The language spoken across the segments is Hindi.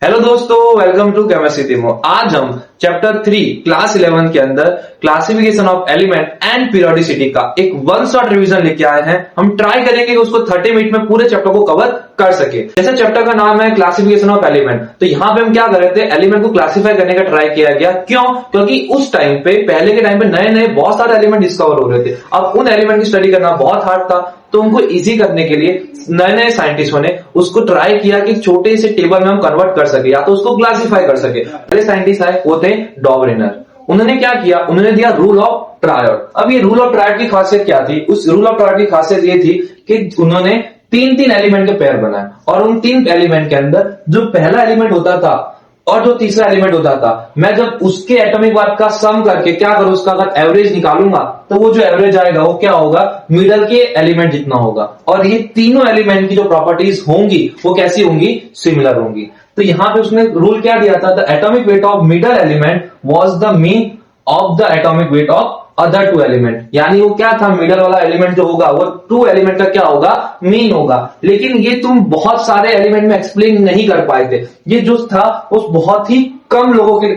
हेलो दोस्तों, वेलकम टू केमिस्ट्री डेमो। आज हम चैप्टर 3 क्लास 11 के अंदर classification of element and periodicity का एक वन शॉट रिवीजन लेके आए हैं। हम ट्राई करेंगे कि उसको 30 मिनट में पूरे चैप्टर को कवर कर सके। जैसे चैप्टर का नाम है क्लासिफिकेशन ऑफ एलिमेंट, तो यहाँ पे हम क्या कर रहे थे, एलिमेंट को क्लासिफाई करने का ट्राई किया गया। क्यों? क्योंकि उस टाइम पे, पहले के टाइम पे नए नए बहुत सारे एलिमेंट डिस्कवर हो रहे थे। अब उन एलिमेंट की स्टडी करना बहुत हार्ड था, तो उनको इजी करने के लिए नए नए साइंटिस्टों ने उसको ट्राई किया कि छोटे से टेबल में हम कन्वर्ट कर सके या तो उसको क्लासिफाई कर सके। पहले साइंटिस्ट आए, वो थे डॉबरेनर। उन्होंने क्या किया, उन्होंने दिया रूल ऑफ ट्रायड। अब ये रूल ऑफ ट्रायड की खासियत क्या थी? उस रूल ऑफ ट्रायड की खासियत ये थी कि उन्होंने तीन तीन एलिमेंट के पेयर बनाए और उन तीन एलिमेंट के अंदर जो पहला एलिमेंट होता था और जो तीसरा एलिमेंट होता था, मैं जब उसके एटॉमिक मास का सम करके क्या करूं, उसका अगर एवरेज निकालूंगा तो वो जो एवरेज आएगा वो क्या होगा, मिडल के एलिमेंट जितना होगा। और ये तीनों एलिमेंट की जो प्रॉपर्टीज होंगी वो कैसी होंगी, सिमिलर होंगी। तो यहां पे उसने रूल क्या दिया था, the atomic weight of middle element was the mean of the atomic weight of other two element. यानी वो क्या था, मिडल वाला एलिमेंट जो होगा वो टू एलिमेंट का क्या होगा, मीन होगा। लेकिन ये तुम बहुत सारे एलिमेंट में एक्सप्लेन नहीं कर पाए थे। ये जो था वो बहुत ही कम लोगों के,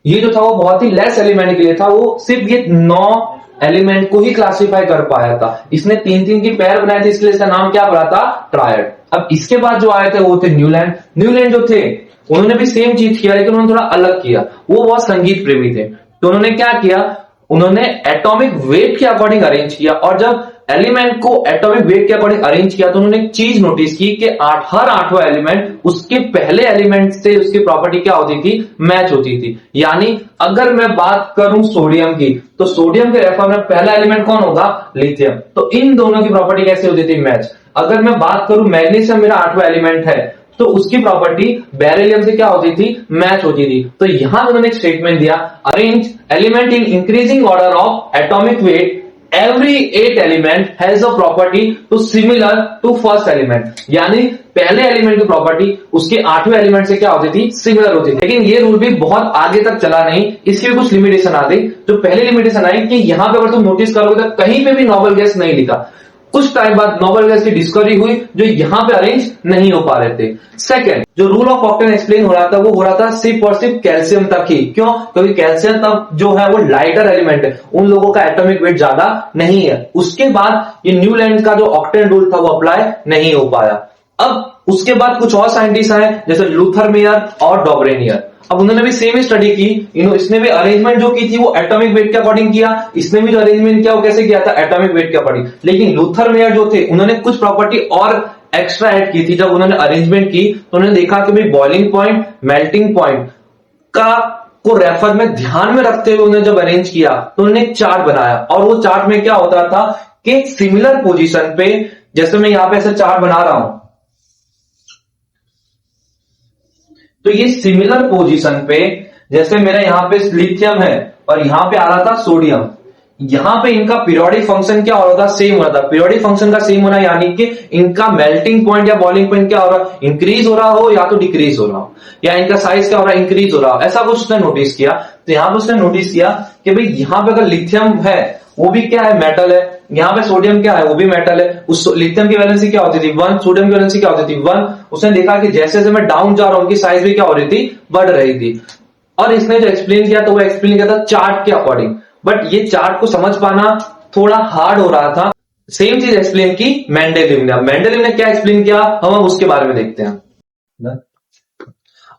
ये जो था वो बहुत ही लेस एलिमेंट के लिए था। वो सिर्फ ये 9 एलिमेंट को ही क्लासिफाई कर पाया था। इसने तीन तीन की पेयर बनाए थे, इसलिए इसका नाम क्या पड़ा था, ट्रायड। अब इसके बाद जो आए थे वो थे न्यूलैंड। न्यूलैंड जो थे उन्होंने भी सेम चीज किया, लेकिन उन्होंने थोड़ा अलग किया। वो बहुत संगीत प्रेमी थे, तो उन्होंने क्या किया, उन्होंने एटॉमिक वेट के अकॉर्डिंग अरेंज किया। और जब एलिमेंट को एटॉमिक वेट के अकॉर्डिंग अरेंज किया तो उन्होंने एक चीज नोटिस की कि हर आठवां एलिमेंट उसके पहले एलिमेंट से उसकी प्रॉपर्टी क्या होती थी, मैच होती थी। यानी अगर मैं बात करूं सोडियम की, तो सोडियम के रेफर में पहला एलिमेंट कौन होगा, लिथियम। तो इन दोनों की प्रॉपर्टी कैसे होती थी, मैच। अगर मैं बात करूं मैग्नीशियम मेरा आठवां एलिमेंट है, तो उसकी प्रॉपर्टी बेरिलियम से क्या होती थी, मैच होती थी। तो यहां उन्होंने एक स्टेटमेंट दिया, arrange element in increasing order of atomic weight, every 8 element has a property to similar to first element. यानी पहले एलिमेंट की प्रॉपर्टी उसके आठवें एलिमेंट से क्या होती थी, सिमिलर होती थी। लेकिन ये रूल भी बहुत आगे तक चला नहीं, इसकी भी कुछ लिमिटेशन आ गई। जो पहली लिमिटेशन आई कि यहां पे अगर तुम नोटिस करोगे तो कहीं पे भी नोबल गैस नहीं लिखा। कुछ टाइम बाद नोबल गैस की डिस्कवरी हुई जो यहां पे अरेंज नहीं हो पा रहे थे। सेकंड, जो रूल ऑफ ऑक्टेन एक्सप्लेन हो रहा था वो हो रहा था सिर्फ और सिर्फ कैल्शियम तक ही। क्यों? क्योंकि कैल्शियम तक जो है वो लाइटर एलिमेंट है, उन लोगों का एटॉमिक वेट ज्यादा नहीं है। उसके बाद ये न्यूलैंड का जो ऑक्टेन रूल था वो अप्लाई नहीं हो पाया। अब उसके बाद कुछ और साइंटिस्ट आए जैसे लूथर मेयर और डॉबरेनियर। अब उन्होंने भी सेम ही स्टडी की, इसने भी अरेंजमेंट जो की थी वो एटॉमिक वेट के अकॉर्डिंग किया। इसने भी जो अरेंजमेंट किया वो कैसे किया था, एटॉमिक वेट के अकॉर्डिंग। लेकिन लूथर मेयर जो थे उन्होंने कुछ प्रॉपर्टी और एक्स्ट्रा ऐड की थी। जब उन्होंने अरेंजमेंट की तो उन्होंने देखा कि भाई बॉइलिंग पॉइंट, मेल्टिंग पॉइंट का को रेफर में ध्यान में रखते हुए उन्होंने जब अरेंज किया तो उन्होंने एक चार्ट बनाया। और वो चार्ट में क्या होता था कि सिमिलर पोजीशन पे, जैसे मैं यहां पे ऐसे चार्ट बना रहा हूं, तो ये सिमिलर पोजीशन पे, जैसे मेरा यहां पे लिथियम है और यहां पे आ रहा था सोडियम, यहां पे इनका पीरियोडिक फंक्शन क्या हो रहा था, सेम हो रहा था। पीरियोडिक फंक्शन का सेम होना यानी कि इनका मेल्टिंग पॉइंट या बॉइलिंग पॉइंट क्या हो रहा है, इंक्रीज हो रहा हो या तो डिक्रीज हो रहा हो, या इनका साइज क्या हो रहा है, इंक्रीज हो रहा हो। ऐसा कुछ उसने नोटिस किया। तो यहां पर उसने नोटिस किया कि भाई यहां पे अगर लिथियम है वो भी क्या है, मेटल है। यहां पे सोडियम क्या है, वो भी मेटल है। उस लिथियम की वैलेंसी क्या होती थी, 1, सोडियम की वैलेंसी क्या होती थी, 1। उसने देखा कि जैसे जैसे मैं डाउन जा रहा हूं उनकी साइज भी क्या हो रही थी, बढ़ रही थी। और इसने जो एक्सप्लेन किया तो वो एक्सप्लेन किया था चार्ट के अकॉर्डिंग। बट ये चार्ट को समझ पाना थोड़ा हार्ड हो रहा था। सेम चीज एक्सप्लेन की मेंडेलीव ने। मेंडेलीव ने क्या एक्सप्लेन किया, हम उसके बारे में देखते हैं।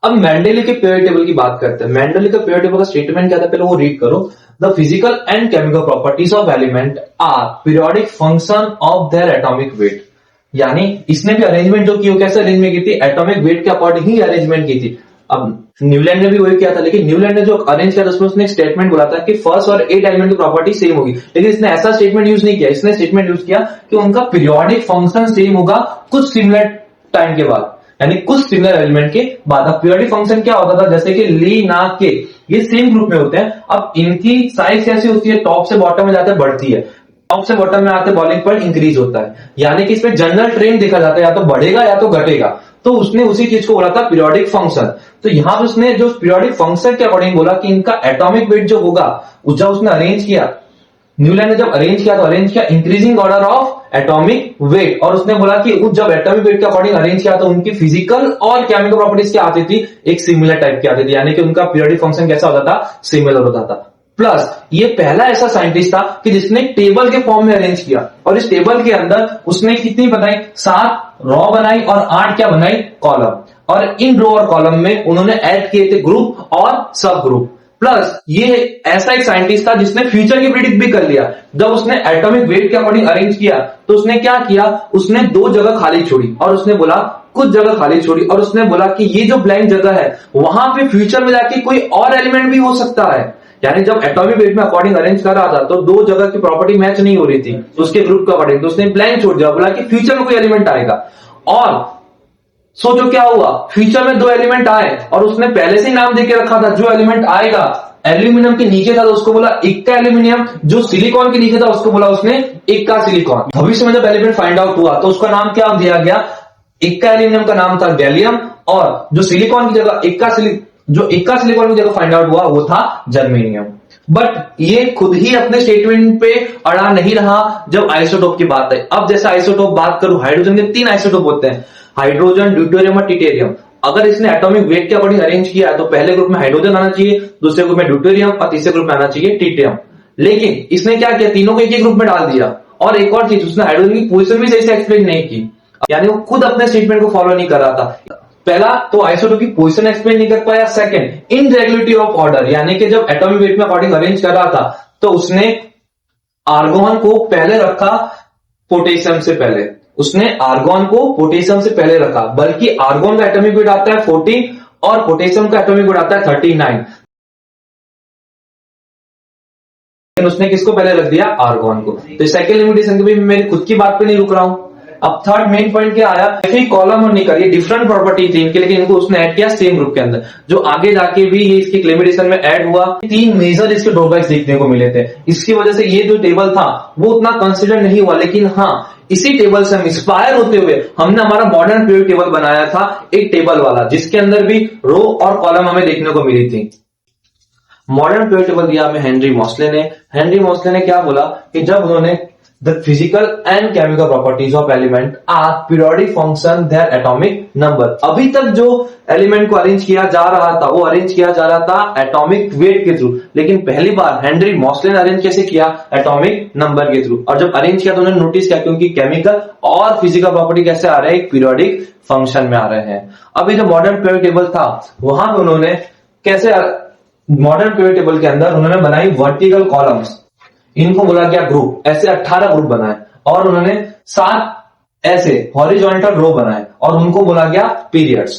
अब मेंडेलीव के पीरियड टेबल की बात करते हैं। मेंडेलीव का पीरियड टेबल का स्टेटमेंट क्या था, पहले वो रीड करो। The physical and chemical properties of element are periodic function of their atomic weight. यानी इसने भी अरेंजमेंट जो की वो कैसे अरेंजमेंट की थी, एटॉमिक वेट के अकॉर्डिंग ही अरेंजमेंट की थी। अब न्यूलैंड ने भी वही किया था, लेकिन न्यूलैंड ने जो अरेंज किया था उसमें उसने एक स्टेटमेंट बोला था कि फर्स्ट और 8 एलिमेंट की प्रॉपर्टी सेम होगी। लेकिन इसने ऐसा स्टेटमेंट यूज नहीं किया। इसने स्टेटमेंट यूज किया कि उनका पीरियोडिक फंक्शन सेम होगा कुछ सिमिलर टाइम के बाद, यानी कुछ सिमिलर एलिमेंट के बाद। अब पीरियोडिक फंक्शन क्या होता था, जैसे कि ली, ना, के, ये सेम ग्रुप में होते हैं। अब इनकी साइज कैसी होती है, टॉप से बॉटम में जाते बढ़ती है, टॉप से बॉटम में आते बॉइलिंग पॉइंट इंक्रीज होता है। यानी कि इसमें जनरल ट्रेंड देखा जाता है, या तो बढ़ेगा या तो घटेगा। तो उसने उसी चीज को बोला था पीरियोडिक फंक्शन। तो यहां पर उसने जो पीरियोडिक फंक्शन के अकॉर्डिंग बोला कि इनका एटॉमिक वेट जो होगा, जब उसने अरेंज किया न्यूलैंड ने जब अरेंज किया तो अरेंज किया increasing order of atomic wait, और उसने बोला कि जब एटॉमिक वेट के अकॉर्डिंग अरेंज किया तो उनकी फिजिकल और केमिकल प्रॉपर्टीज क्या आती थी, एक सिमिलर टाइप की आती थी, यानी कि उनका पीरियोडिक फंक्शन कैसा होता था, सिमिलर होता था। प्लस ये पहला ऐसा साइंटिस्ट था कि जिसने टेबल के फॉर्म में अरेंज किया, और इस टेबल के अंदर उसने कितनी बनाई, 7 रॉ बनाई और 8 क्या बनाई, कॉलम, और इन रो और कॉलम में उन्होंने ऐड किए थे ग्रुप और सब ग्रुप। प्लस ये ऐसा एक साइंटिस्ट था जिसने फ्यूचर की प्रिडिक्ट भी कर लिया। जब उसने एटॉमिक वेट के अकॉर्डिंग अरेंज किया तो उसने क्या किया, उसने 2 जगह खाली छोड़ी और उसने बोला, कुछ जगह खाली छोड़ी और उसने बोला कि ये जो ब्लैंक जगह है वहां पे फ्यूचर में जाके कोई और एलिमेंट भी हो सकता है। यानी जब एटॉमिक वेट में अकॉर्डिंग अरेंज कर रहा था तो 2 जगह की प्रॉपर्टी मैच नहीं हो रही थी तो उसके ग्रुप के अकॉर्डिंग, तो उसने ब्लैंक छोड़ दिया, बोला कि फ्यूचर में कोई एलिमेंट आएगा। और सोचो क्या हुआ, फ्यूचर में 2 एलिमेंट आए और उसने पहले से ही नाम देके रखा था, जो एलिमेंट आएगा एल्यूमिनियम के नीचे था तो उसको बोला इक्का एल्यूमिनियम, जो सिलिकॉन के नीचे था उसको बोला उसने इक्का सिलिकॉन। भविष्य में जब एलिमेंट फाइंड आउट हुआ तो उसका नाम क्या दिया गया, इक्का एल्यूमिनियम का नाम था गैलियम, और जो सिलिकॉन की जगह इक्का सिलिकॉन की जगह फाइंड आउट हुआ वो था जर्मेनियम। बट ये खुद ही अपने स्टेटमेंट पे अड़ा नहीं रहा जब आइसोटोप की बात है। अब जैसे आइसोटोप बात करूं, हाइड्रोजन के 3 आइसोटोप होते हैं, हाइड्रोजन, ड्यूटेरियम और ट्रिटियम। अगर इसने एटॉमिक वेट के अकॉर्डिंग अरेंज किया है तो पहले ग्रुप में हाइड्रोजन आना चाहिए, दूसरे ग्रुप में ड्यूटेरियम और तीसरे ग्रुप में आना चाहिए ट्रिटियम। लेकिन इसने क्या किया, तीनों को एक ही ग्रुप में डाल दिया। और एक और चीज, उसने हाइड्रोजन की पोजीशन भी सही से एक्सप्लेन नहीं की, यानी वो खुद अपने स्टेटमेंट को फॉलो नहीं कर रहा था। पहला तो आइसोटोप की पोजीशन एक्सप्लेन नहीं कर पाया, सेकंड इनरेगुलरिटी ऑफ ऑर्डर, यानी कि जब एटॉमिक वेट में अकॉर्डिंग अरेंज कर रहा था तो उसने आर्गोन को पहले रखा पोटेशियम से पहले, उसने आर्गोन को पोटेशियम से पहले रखा, बल्कि आर्गोन का एटॉमिक वेट आता है 14 और पोटेशियम का एटॉमिक वेट आता है 39। उसने किसको पहले रख दिया, आर्गोन को। तो सेकंड लिमिटेशन भी मेरी खुद की बात पे नहीं रुक रहा हूं। अब थर्ड मेन पॉइंट क्या आया, कॉलम और निकल, ये डिफरेंट प्रॉपर्टी थी इनके, लेकिन इनको उसने ऐड किया सेम ग्रुप के अंदर, जो आगे जाके भी ये इसकी क्लेमिडेशन में ऐड हुआ। 3 मेजर इसके ड्रॉबैक्स देखने को मिले थे, इसकी वजह से ये जो टेबल था वो उतना कंसिडर नहीं हुआ। लेकिन हाँ, इसी टेबल से हम इंस्पायर होते हुए हमने हमारा मॉडर्न पीरियड टेबल बनाया था, एक टेबल वाला जिसके अंदर भी रो और कॉलम हमें देखने को मिली थी। मॉडर्न पीरियड टेबल दिया हमें हेनरी मोस्ले ने। हेनरी मोस्ले ने क्या बोला कि जब उन्होंने the physical and chemical properties of element are periodic function their atomic number, अभी तक जो एलिमेंट को अरेंज किया जा रहा था वो अरेंज किया जा रहा था एटॉमिक वेट के थ्रू, लेकिन पहली बार हेनरी मोस्ले ने अरेंज कैसे किया, एटॉमिक नंबर के थ्रू। और जब अरेंज किया तो उन्होंने नोटिस किया कि उनकी केमिकल और फिजिकल प्रॉपर्टी कैसे आ रहे हैं, एक पीरियोडिक फंक्शन में आ रहे हैं। अभी जो मॉडर्न पीरियड टेबल था वहां पे उन्होंने कैसे, मॉडर्न पीरियड टेबल के अंदर उन्होंने बनाई वर्टिकल कॉलम्स, इनको बोला गया ग्रुप, ऐसे 18 ग्रुप बनाए, और उन्होंने 7 ऐसे हॉरिजॉन्टल रो बनाए और उनको बोला गया पीरियड्स।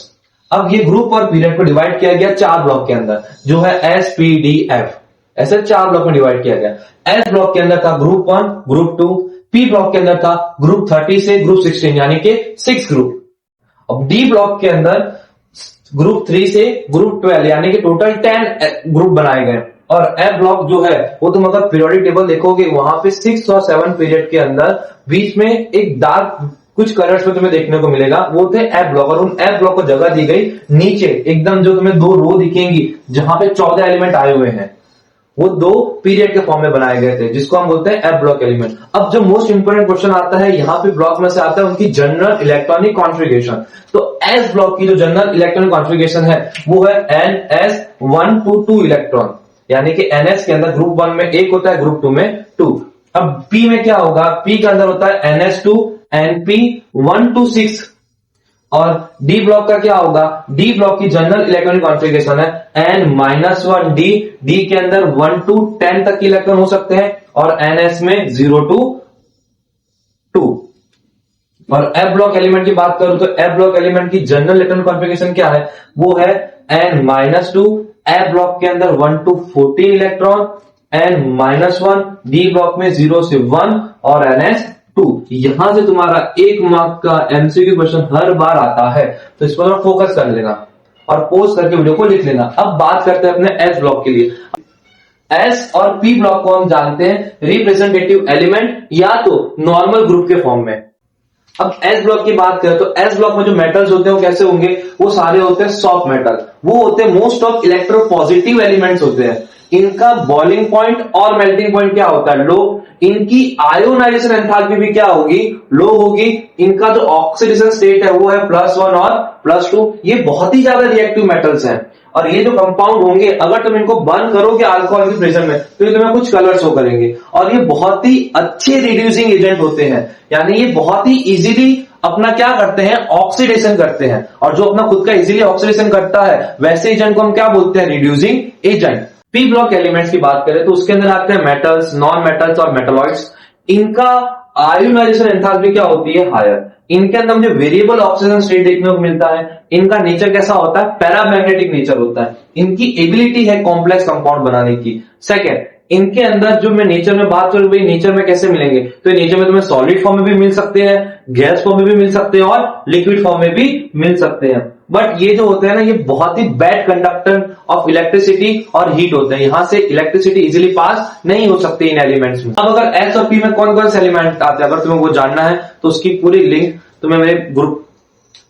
अब ये ग्रुप और पीरियड को डिवाइड किया गया 4 ब्लॉक के अंदर, जो है एस पी डी एफ, ऐसे 4 ब्लॉक में डिवाइड किया गया। एस ब्लॉक के अंदर था ग्रुप 1, ग्रुप 2, पी ब्लॉक के अंदर था ग्रुप 30 से ग्रुप 16, यानी कि 6 ग्रुप। अब डी ब्लॉक के अंदर ग्रुप 3 से ग्रुप 12, यानी कि टोटल 10 ग्रुप बनाए गए। और एफ ब्लॉक जो है वो तुम अगर पीरियोडिक टेबल देखोगे वहां पे 6 और 7 पीरियड के अंदर बीच में एक डार्क कुछ कलर्स में तुम्हें देखने को मिलेगा, वो थे एफ ब्लॉक, और उन एफ ब्लॉक को जगह दी गई नीचे एकदम, जो तुम्हें 2 रो दिखेंगी जहां पे 14 एलिमेंट आए हुए हैं, वो 2 पीरियड के फॉर्म में बनाए गए थे, जिसको हम बोलते हैं एफ ब्लॉक एलिमेंट। अब जो मोस्ट इंपोर्टेंट क्वेश्चन आता है यहाँ पे ब्लॉक में से आता है उनकी जनरल इलेक्ट्रॉनिक कॉन्फ़िगरेशन। तो एस ब्लॉक की जो जनरल इलेक्ट्रॉनिक कॉन्फ़िगरेशन है वो है NS1 to 2 इलेक्ट्रॉन, यानी कि NS के अंदर ग्रुप 1 में 1 होता है, ग्रुप 2 में 2। अब P में क्या होगा, P के अंदर होता है NS2 NP1 to 6, और D ब्लॉक का क्या होगा, D ब्लॉक की जनरल इलेक्ट्रॉनिक कॉन्फ़िगरेशन है N-1D, D के अंदर 1 to 10 तक के इलेक्ट्रॉन हो सकते हैं, और NS में 0 to 2। और F ब्लॉक एलिमेंट की बात करूं तो F ब्लॉक एलिमेंट की जनरल इलेक्ट्रॉनिक कॉन्फ़िगरेशन क्या है, वो है N-2, F ब्लॉक के अंदर 1 to 14 electron, N-1, D block में 0 से 1 और NS2। यहां से तुम्हारा 1 मार्क का एमसीक्यू क्वेश्चन हर बार आता है, तो इस पर फोकस कर लेना और पॉज करके वीडियो को लिख लेना। अब बात करते हैं अपने S ब्लॉक के लिए। S और P ब्लॉक को हम जानते हैं रिप्रेजेंटेटिव एलिमेंट या तो नॉर्मल ग्रुप के फॉर्म में, अब एस ब्लॉक की बात करें तो एस ब्लॉक में जो मेटल्स होते हैं वो कैसे होंगे, वो सारे होते हैं सॉफ्ट मेटल, वो होते हैं मोस्ट ऑफ इलेक्ट्रोपॉजिटिव एलिमेंट्स होते हैं। इनका बॉइलिंग पॉइंट और मेल्टिंग पॉइंट क्या होता है, लो। इनकी आयोनाइजेशन एंथैल्पी भी क्या होगी, लो होगी। इनका जो ऑक्सीडेशन स्टेट है वो है +1 और +2। ये बहुत ही ज्यादा रिएक्टिव मेटल्स हैं और ये जो कंपाउंड होंगे अगर तुम इनको बर्न करोगे अल्कोहल के प्रेशर में तो ये तुम्हें कुछ कलर शो करेंगे। और ये बहुत ही अच्छे रिड्यूसिंग एजेंट होते हैं, यानी ये बहुत ही इजीली अपना क्या करते हैं, ऑक्सीडेशन करते हैं। और जो अपना खुद का इजीली ऑक्सीडेशन करता है वैसे एजेंट को हम क्या बोलते हैं, reducing agent. P block elements की बात करें तो उसके अंदर आते हैं मेटल्स, नॉन मेटल्स और मेटलॉइड्स। इनका आयोनाइजेशन एंथैल्पी क्या होती है, हायर। इनके अंदर मुझे वेरिएबल ऑक्सीजन स्टेट देखने को मिलता है। इनका नेचर कैसा होता है, पैरामैग्नेटिक नेचर होता है। इनकी एबिलिटी है कॉम्प्लेक्स कंपाउंड बनाने की। सेकेंड, इनके अंदर जो मैं नेचर में बात करूं भाई नेचर में कैसे मिलेंगे, तो नेचर में तुम्हें सॉलिड फॉर्म में भी मिल सकते हैं, गैस फॉर्म में भी मिल सकते हैं और लिक्विड फॉर्म में भी मिल सकते हैं। बट ये जो होते हैं ना, ये बहुत ही बैड कंडक्टर ऑफ इलेक्ट्रिसिटी और हीट होते हैं। यहां से इलेक्ट्रिसिटी इजीली पास नहीं हो सकती इन एलिमेंट्स में। अब अगर एस और पी में कौन कौन से एलिमेंट आते हैं अगर तुम्हें वो जानना है तो उसकी पूरी लिंक तुम्हें मेरे ग्रुप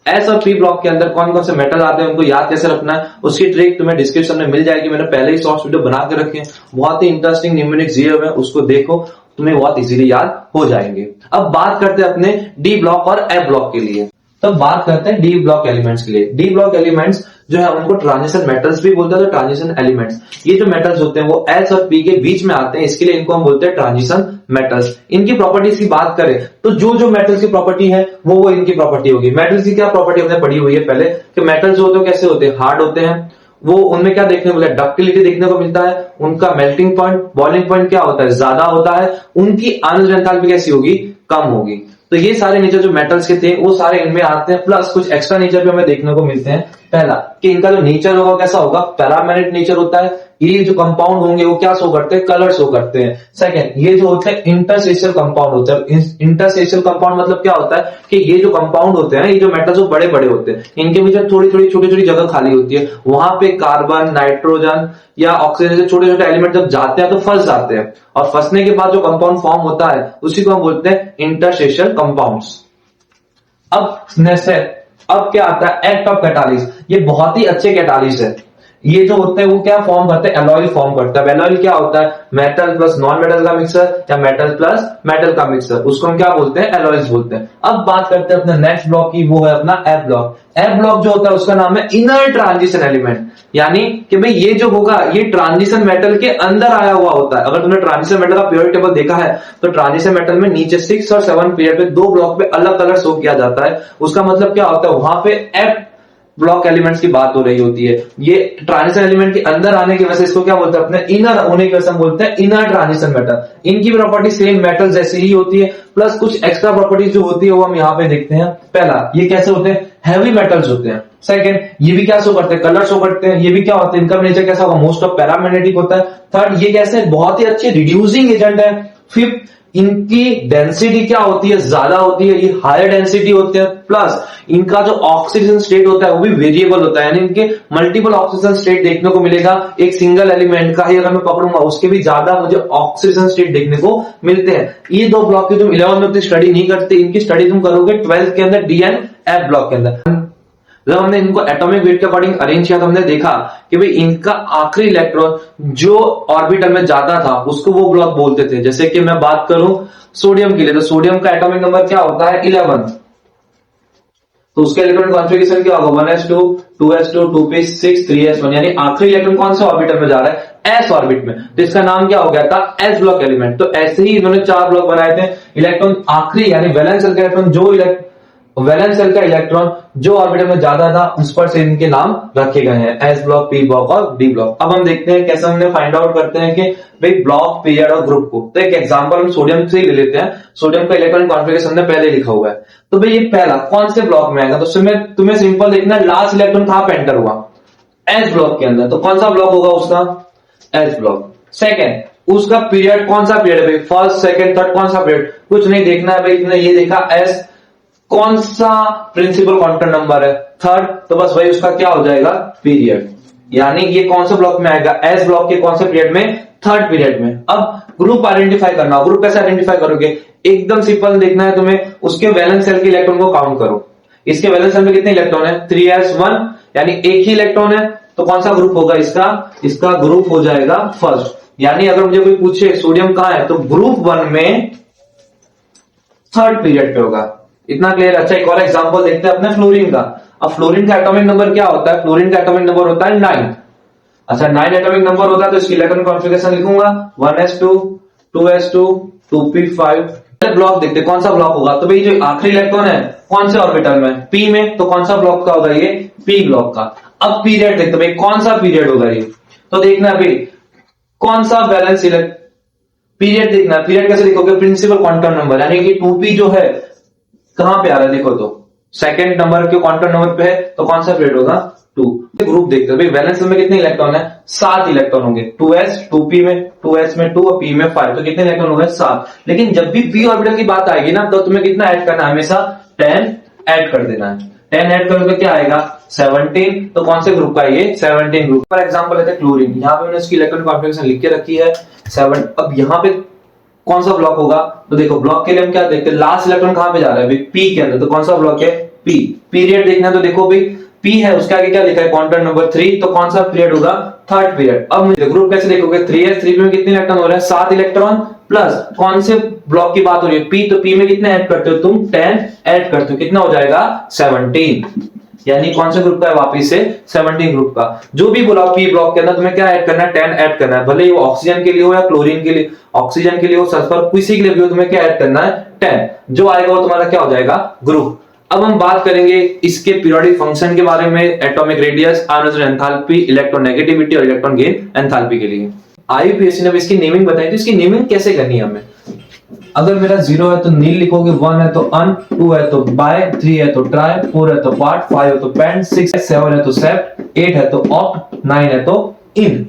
एस और पी ब्लॉक के अंदर कौन कौन से मेटल आते हैं उनको याद कैसे रखना है उसकी ट्रिक तुम्हें डिस्क्रिप्शन में मिल जाएगी। मैंने पहले ही शॉर्ट्स वीडियो बना के रखे हैं, बहुत ही इंटरेस्टिंग न्यूमेरिक्स दिए हुए हैं, उसको देखो, तुम्हें बहुत इजीली याद हो जाएंगे। अब बात करते हैं अपने डी ब्लॉक और एफ ब्लॉक के लिए। तो बात करते हैं डी ब्लॉक एलिमेंट्स के लिए। डी ब्लॉक एलिमेंट्स जो है उनको ट्रांजिशन मेटल्स भी बोलते हैं, तो ट्रांजिशन एलिमेंट्स ये जो मेटल्स होते हैं वो एस और पी के बीच में आते हैं, इसके लिए इनको हम बोलते हैं ट्रांजिशन मेटल्स। इनकी प्रॉपर्टीज की बात करें तो जो जो मेटल्स की प्रॉपर्टी है वो इनकी प्रॉपर्टी होगी। मेटल्स की क्या प्रॉपर्टी हमने पढ़ी हुई है पहले कि मेटल्स होते हैं कैसे होते हैं, हार्ड होते हैं। वो उनमें क्या देखने को मिलता है, डक्टिलिटी देखने को मिलता है। उनका मेल्टिंग पॉइंट, बॉइलिंग पॉइंट क्या होता है, ज्यादा होता है। उनकी आयोनाइजेशन एंथैल्पी कैसी होगी, कम होगी। तो ये सारे नेचर जो मेटल्स के थे वो सारे इनमें आते हैं, प्लस कुछ एक्स्ट्रा नेचर भी हमें देखने को मिलते हैं। पहला कि इनका जो नेचर होगा कैसा होगा, पैरामैग्नेटिक नेचर होता है। ये जो कंपाउंड होंगे वो क्या शो करते हैं, कलर शो करते हैं। सेकंड, ये जो होते हैं इंटरस्टेशियल कंपाउंड होते हैं। इंटरस्टेशियल कंपाउंड मतलब क्या होता है कि ये जो कंपाउंड होते हैं, ये जो मेटल्स वो बड़े बड़े होते हैं, इनके बीच थोड़ी थोड़ी छोटी छोटी जगह खाली होती है, वहां पे कार्बन, नाइट्रोजन या ऑक्सीजन जैसे छोटे छोटे एलिमेंट जब जाते हैं तो फंस जाते हैं, और फंसने के बाद जो कंपाउंड फॉर्म होता है उसी को हम बोलते हैं इंटरस्टेशियल कंपाउंड्स। अब नेक्स्ट है, अब क्या आता है, एक्ट ऑफ कैटालिसिस। ये बहुत ही अच्छे कैटालिस्ट है। ये जो होते हैं वो क्या फॉर्म करते हैं, एलॉयल फॉर्म करता है। एलॉयल क्या होता है, मेटल प्लस नॉन मेटल का मिक्सर या मेटल प्लस मेटल का मिक्सर, उसको हम क्या बोलते हैं, एलॉयल्स बोलते हैं। अब बात करते हैं अपने नेक्स्ट ब्लॉक की, वो है अपना एफ ब्लॉक। एफ ब्लॉक जो होता है उसका नाम है इनर ट्रांजिशन एलिमेंट, यानी कि भाई ये जो होगा ये ट्रांजिशन मेटल के अंदर आया हुआ होता है। अगर तुमने ट्रांजिशन मेटल का पीरियड टेबल देखा है तो ट्रांजिशन मेटल में नीचे 6 और 7 पीरियड पे 2 ब्लॉक पे अलग अलग शो किया जाता है। उसका मतलब क्या होता है, वहां पे एफ ब्लॉक एलिमेंट्स की बात हो रही होती है। ये ट्रांजिशन एलिमेंट के अंदर आने की वजह से इसको क्या बोलते हैं, अपने इनर होने की वजह से हम बोलते हैं इनर ट्रांजिशन मेटल। इनकी प्रॉपर्टी सेम मेटल जैसी ही होती है, प्लस कुछ एक्स्ट्रा प्रॉपर्टीज जो होती है वो हम यहाँ पे देखते हैं। पहला, ये कैसे होते हैं, हैवी मेटल्स होते हैं। सेकंड, ये भी क्या शो करते हैं, कलर शो करते हैं। ये भी क्या होता है, इनका नेचर कैसा होगा, मोस्ट ऑफ पैरामैग्नेटिक होता है। थर्ड, ये कैसे बहुत ही अच्छे रिड्यूसिंग एजेंट है। फिफ्थ, इनकी डेंसिटी क्या होती है, ज्यादा होती है, ये हायर डेंसिटी होते हैं। प्लस इनका जो ऑक्सीजन स्टेट होता है वो भी वेरिएबल होता है, यानी इनके मल्टीपल ऑक्सीजन स्टेट देखने को मिलेगा। एक सिंगल एलिमेंट का ही अगर मैं पकड़ूंगा उसके भी ज्यादा मुझे ऑक्सीजन स्टेट देखने को मिलते हैं। ये दो ब्लॉक की तुम 11 में अपनी स्टडी नहीं करते, इनकी स्टडी तुम करोगे 12th के अंदर, डी एंड एफ ब्लॉक के अंदर। जब हमने इनको एटॉमिक वेट के अकॉर्डिंग अरेंज किया तो हमने देखा कि भाई इनका आखिरी इलेक्ट्रॉन जो ऑर्बिटल में जाता था उसको वो ब्लॉक बोलते थे। जैसे कि मैं बात करूं सोडियम के लिए, तो सोडियम का एटॉमिक नंबर क्या होता है, 11। तो उसका इलेक्ट्रॉन कॉन्फ़िगरेशन क्या होगा, 1s2 2s2 2p6 3s1, यानी आखिरी इलेक्ट्रॉन कौन से ऑर्बिटल में जा रहा है, एस ऑर्बिट में। तो इसका नाम क्या हो गया था, एस ब्लॉक एलिमेंट। तो ऐसे ही इन्होंने 4 ब्लॉक बनाए थे। इलेक्ट्रॉन आखिरी यानी वैलेंस शेल का इलेक्ट्रॉन जो ऑर्बिटल में ज्यादा था उस पर से इनके नाम रखे गए हैं, एस ब्लॉक, पी ब्लॉक और डी ब्लॉक। अब हम देखते हैं कैसे हमने फाइंड आउट करते हैं कि भाई ब्लॉक, पीरियड और ग्रुप को। तो एक एग्जांपल हम सोडियम से ही ले लेते हैं। सोडियम का इलेक्ट्रॉन कॉन्फ़िगरेशन हमने पहले लिखा हुआ है। तो भाई ये पहला कौन से ब्लॉक में आएगा, तो तुम्हें सिंपल देखना है लास्ट इलेक्ट्रॉन कहां पे एंटर हुआ, एस ब्लॉक के अंदर। तो कौन सा ब्लॉक होगा उसका, एस ब्लॉक। सेकेंड, उसका पीरियड कौन सा पीरियड है भाई, फर्स्ट सेकंड थर्ड कौन सा पीरियड, कुछ नहीं देखना है भाई। तुमने ये देखा एस, कौन सा प्रिंसिपल क्वांटम नंबर है, थर्ड, तो बस वही उसका क्या हो जाएगा, पीरियड। यानी ये कौन से ब्लॉक में आएगा, एस ब्लॉक के कौन से पीरियड में, थर्ड पीरियड में। अब ग्रुप आइडेंटिफाई करना, ग्रुप कैसे आइडेंटिफाई करोगे? एकदम सिंपल देखना है तुम्हें, उसके वैलेंस शेल के इलेक्ट्रॉन को काउंट करो। इसके वैलेंस शेल में कितने इलेक्ट्रॉन है? 3s1, यानी एक ही इलेक्ट्रॉन है, तो कौन सा ग्रुप होगा इसका ग्रुप हो जाएगा फर्स्ट। यानी अगर मुझे कोई पूछे सोडियम कहां है, तो ग्रुप 1 में थर्ड पीरियड पे होगा। इतना क्लियर? अच्छा, एक और एग्जांपल देखते हैं अपने फ्लोरीन का। अब फ्लोरीन का एटॉमिक नंबर क्या होता है? फ्लोरीन का एटॉमिक नंबर होता है 9। अच्छा, 9 एटॉमिक नंबर होता है, तो इसकी इलेक्ट्रॉन कॉन्फ़िगरेशन लिखूंगा 1s2 2s2 2p5। ब्लॉक देखते कौन सा ब्लॉक होगा। तो भाई जो आखिरी इलेक्ट्रॉन है कौन से ऑर्बिटल में? पी में, तो कौन सा ब्लॉक का होगा? ये पी ब्लॉक का। अब पीरियड देखते भाई कौन सा पीरियड होगा ये, तो देखना भाई कौन सा बैलेंस पीरियड देखना। पीरियड कैसे लिखोगे? प्रिंसिपल क्वांटम नंबर, यानी कि 2p जो है कहां पे आ रहा है देखो, तो सेकंड नंबर के क्वांटम नंबर पे है, तो कौन सा पीरियड होगा? 2। ग्रुप देखते हैं भाई वैलेंस में कितने इलेक्ट्रॉन है? 7 इलेक्ट्रॉन होंगे। 2s 2p में, 2s में 2 और p में 5, तो कितने इलेक्ट्रॉन हो गए? 7। लेकिन जब भी p ऑर्बिटल की बात आएगी ना, तो तुम्हें कितना ऐड करना है? हमेशा 10 ऐड कर देना है। 10 ऐड करोगे क्या आएगा? 17। तो कौन से ग्रुप का? ये 17 ग्रुप। फॉर एग्जांपल लेते हैं क्लोरीन। यहाँ पे मैंने इसकी इलेक्ट्रॉन कॉन्फ़िगरेशन लिख के रखी है 7। अब यहाँ पे कौन सा ब्लॉक होगा? तो देखो ब्लॉक के लिए हम क्या देखते हैं, लास्ट इलेक्ट्रॉन कहां पे जा रहा है? पी के अंदर, तो कौन सा ब्लॉक है? पी। पीरियड देखना, तो देखो भाई पी है, उसके आगे क्या लिखा है? क्वांटम नंबर 3, तो कौन सा पीरियड होगा? Third period. अब मुझे ग्रुप कैसे देखोगे? 3s 3p में कितने इलेक्ट्रॉन हो रहे हैं? 7 इलेक्ट्रॉन प्लस कौन से ब्लॉक की बात हो रही है? पी, तो पी में कितने ऐड करते हो तुम? 10 ऐड करते हो, कितना हो जाएगा? 17। यानी कौन से ग्रुप का है? वापिस से 17 ग्रुप का। जो भी बोला पी ब्लॉक के अंदर तुम्हें क्या ऐड करना है? 10 ऐड करना है, भले ही वो ऑक्सीजन के लिए हो या क्लोरीन के लिए, ऑक्सीजन के लिए हो, सल्फर, किसी के लिए भी हो, तुम्हें क्या ऐड करना है? 10। जो आएगा वो तुम्हारा क्या हो जाएगा? ग्रुप। अब हम बात करेंगे इसके पीरियोडिक फंक्शन के बारे में, atomic radius, ionisation enthalpy, electronegativity और इलेक्ट्रॉन गेन एंथैल्पी के लिए। IUPAC ने इसकी नेमिंग बताई, तो इसकी नेमिंग कैसे करनी है हमें? अगर मेरा 0 है तो नील लिखोगे, 1 है तो अन, 2 है तो बाय, 3 है तो ट्राई, 4 है तो पार्ट, 5 है तो पेंट, 6 7 है तो सेप्ट, 8 है तो ऑक्ट, 9 है तो इन।